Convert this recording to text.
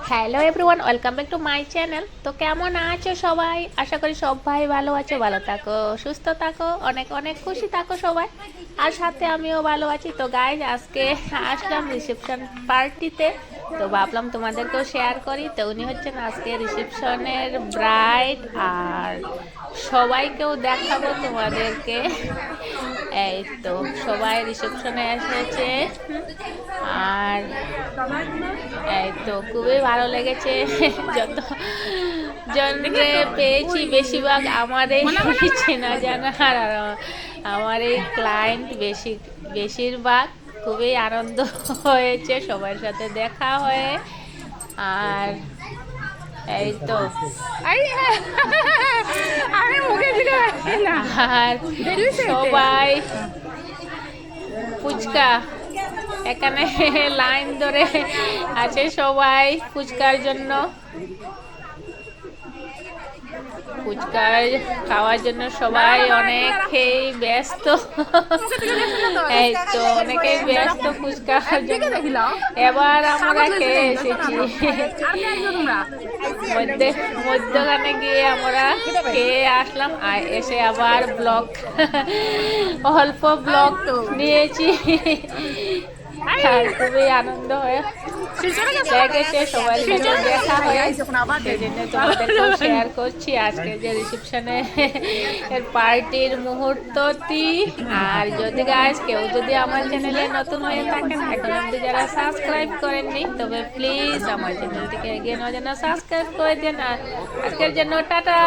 Hello everyone, welcome back to my channel. তো কেমন আছো সবাই? আশা করি সবাই ভালো আছো, ভালো থাকো, সুস্থ থাকো, অনেক অনেক খুশি থাকো সবাই। আর সাথে আমিও ভালো আছি। তো গাইজ, আজকে আসলাম রিসেপশন পার্টিতে। তো ভাবলাম তোমাদেরকেও শেয়ার করি। তো উনি হচ্ছেন আজকে রিসেপশনের ব্রাইড, আর সবাইকেও দেখাবো তোমাদেরকে। এই তো সবাই রিসেপশনে এসেছে। আর এই তো খুবই ভালো লেগেছে। যত জনকে পেয়েছি বেশিরভাগ আমার এই চেনা জানা, আর আমার এই ক্লায়েন্ট বেশিরভাগ। খুবই আনন্দ হয়েছে সবার সাথে দেখা হয়ে। আর এই তো আর সবাই ফুচকা, এখানে লাইন ধরে আছে সবাই ফুচকার জন্য। ফুচকা খাওয়ার জন্য সবাই অনেকেই ব্যস্ত। এই তো অনেকেই ব্যস্ত ফুচকা খাওয়ার জন্য। এবার আমরা খেয়ে এসেছি। মধ্যখানে গিয়ে আমরা খেয়ে আসলাম, আর এসে আবার ব্লগ অল্প ব্লগ নিয়েছি। আর খুবই আনন্দ হয়ে লেগেছে, সবার সাথে দেখা হয়। সেই জন্য তোমাদেরকেও শেয়ার করছি আজকে যে রিসেপশনে এর পার্টির মুহূর্তটি। আর যদি গাইজ কেউ যদি আমার চ্যানেলে নতুন হয়ে থাকেন, এখন অব্দি যারা সাবস্ক্রাইব করেননি, তবে প্লিজ আমার চ্যানেলটিকে এগিয়ে নেওয়ার জন্য সাবস্ক্রাইব করে দেন। আর আজকের জন্য টাটা।